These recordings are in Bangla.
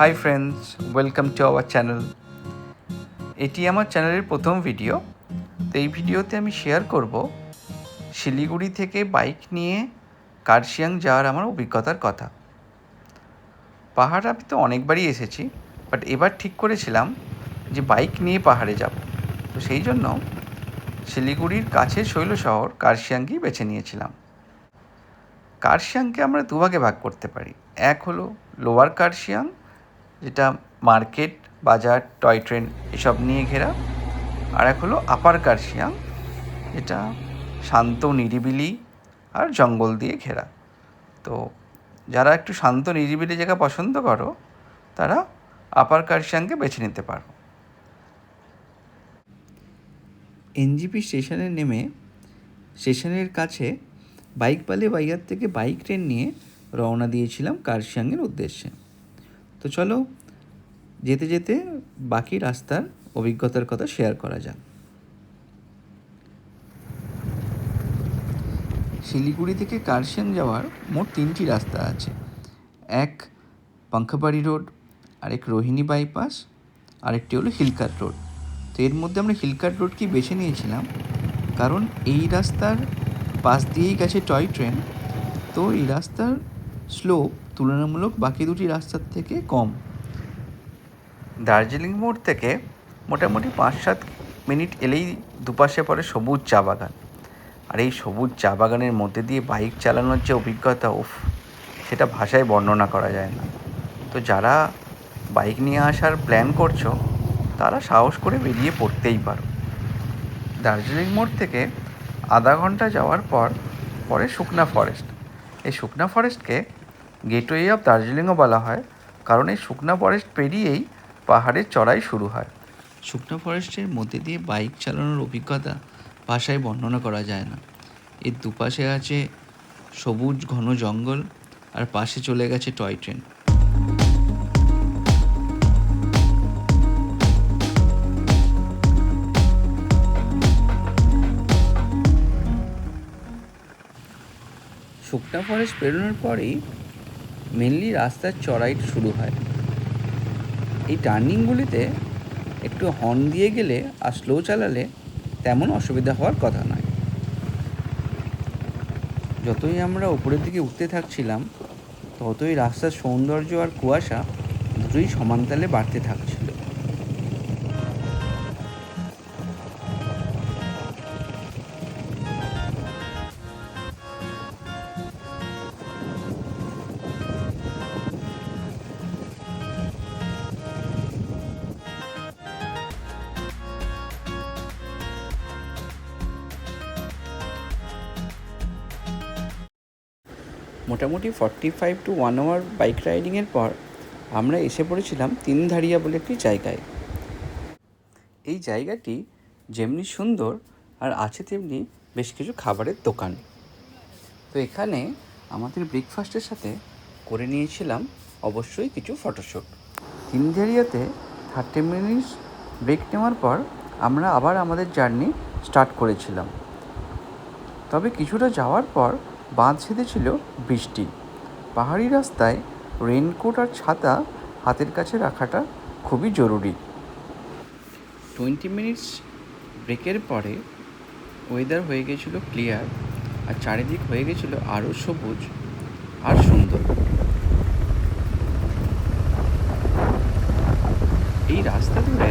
Hi friends, welcome to our channel. এটি আমার চ্যানেলের প্রথম ভিডিও। তো এই ভিডিওতে আমি শেয়ার করব শিলিগুড়ি থেকে বাইক নিয়ে কার্শিয়াং যাওয়ার আমার অভিজ্ঞতার কথা। পাহাড় আমি তো অনেকবারই এসেছি, বাট এবার ঠিক করেছিলাম যে বাইক নিয়ে পাহাড়ে যাব। তো সেই জন্য শিলিগুড়ির কাছের শৈল শহর কার্শিয়াংকেই বেছে নিয়েছিলাম। কার্শিয়াংকে আমরা দুভাগে ভাগ করতে পারি। এক হলো লোয়ার কার্শিয়াং, যেটা মার্কেট, বাজার, টয় ট্রেন এসব নিয়ে ঘেরা। আর এক হলো আপার কার্শিয়াং, যেটা শান্ত, নিরিবিলি আর জঙ্গল দিয়ে ঘেরা। তো যারা একটু শান্ত নিরিবিলি জায়গা পছন্দ করো, তারা আপার কার্শিয়াংকে বেছে নিতে পারো। এনজিপি স্টেশনে নেমে স্টেশনের কাছে বাইকপালে বাইয়ার থেকে বাইক ট্রেন নিয়ে রওনা দিয়েছিলাম কার্শিয়াংয়ের উদ্দেশ্যে। তো চলো যেতে যেতে বাকি রাস্তার অভিজ্ঞতার কথা শেয়ার করা যাক। শিলিগুড়ি থেকে কার্শিয়াং যাওয়ার মোট 3টি রাস্তা আছে। এক পাঙ্খাবাড়ি রোড, আরেক রোহিণী বাইপাস, আরেকটি হলো হিলকাট রোড। তো এর মধ্যে আমরা হিলকাট রোডকেই বেছে নিয়েছিলাম, কারণ এই রাস্তার পাশ দিয়েই গেছে টয় ট্রেন। তো এই রাস্তার স্লোপ তুলনামূলক বাকি দুটি রাস্তার থেকে কম। দার্জিলিং মোড় থেকে মোটামুটি 5-7 মিনিট এলেই দুপাশে পড়ে সবুজ চা বাগান। আর এই সবুজ চা বাগানের মধ্যে দিয়ে বাইক চালানোর যে অভিজ্ঞতা, সেটা ভাষায় বর্ণনা করা যায় না। তো যারা বাইক নিয়ে আসার প্ল্যান করছো, তারা সাহস করে বেরিয়ে পড়তেই পারো। দার্জিলিং মোড় থেকে আধা ঘন্টা যাওয়ার পর পরে শুকনা ফরেস্ট। এই শুকনা ফরেস্টকে গেটওয়ে অফ দার্জিলিংও বলা হয়, কারণ এই শুকনা ফরেস্ট পেরিয়েই পাহাড়ের চড়াই শুরু হয়। শুকনা ফরেস্টের মধ্যে দিয়ে বাইক চালানোর অভিজ্ঞতা ভাষায় বর্ণনা করা যায় না। এর দুপাশে আছে সবুজ ঘন জঙ্গল, আর পাশে চলে গেছে টয় ট্রেন। শুকনা ফরেস্ট পেরোনোর পরেই মেনলি রাস্তার চড়াই শুরু হয়। এই টার্নিংগুলিতে একটু হর্ন দিয়ে গেলে আর স্লো চালালে তেমন অসুবিধা হওয়ার কথা নয়। যতই আমরা উপরের দিকে উঠতে থাকছিলাম, ততই রাস্তার সৌন্দর্য আর কুয়াশা দুটোই সমানতালে বাড়তে থাকছিল। মোটামুটি 45 to 1 hour বাইক রাইডিংয়ের পর আমরা এসে পড়েছিলাম তিনধারিয়া বলে একটি জায়গায়। এই জায়গাটি যেমনি সুন্দর আর আছে তেমনি বেশ কিছু খাবারের দোকান। তো এখানে আমাদের ব্রেকফাস্টের সাথে করে নিয়েছিলাম অবশ্যই কিছু ফটোশ্যুট। তিনধারিয়াতে 30 মিনিটস ব্রেক নেওয়ার পর আমরা আবার আমাদের জার্নি স্টার্ট করেছিলাম। তবে কিছুটা যাওয়ার পর বাঁধ ছেঁধেছিল বৃষ্টি। পাহাড়ি রাস্তায় রেনকোট আর ছাতা হাতের কাছে রাখাটা খুবই জরুরি। 20 মিনিটস ব্রেকের পরে ওয়েদার হয়ে গেছিলো ক্লিয়ার, আর চারিদিক হয়ে গেছিলো আরও সবুজ আর সুন্দর। এই রাস্তা ধরে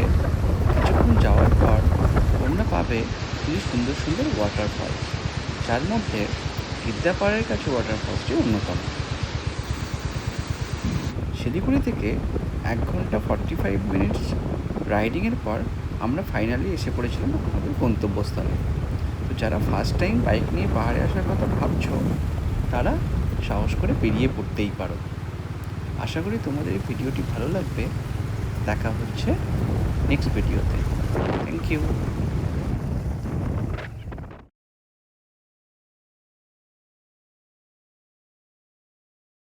কিছুক্ষণ যাওয়ার পর তোমরা পাবে খুবই সুন্দর সুন্দর ওয়াটারফল, যার মধ্যে গিদ্দাপাড়ের কাছে ওয়াটারফলসটি অন্যতম। শিলিগুড়ি থেকে 1 ঘন্টা 45 মিনিটস রাইডিংয়ের পর আমরা ফাইনালি এসে পড়েছিলাম আমাদের গন্তব্যস্থলে। তো যারা ফার্স্ট টাইম বাইক নিয়ে পাহাড়ে আসার কথা ভাবছো, তারা সাহস করে বেরিয়ে পড়তেই পারো। আশা করি তোমাদের এই ভিডিওটি ভালো লাগবে। দেখা হচ্ছে নেক্সট ভিডিওতে। Thank you.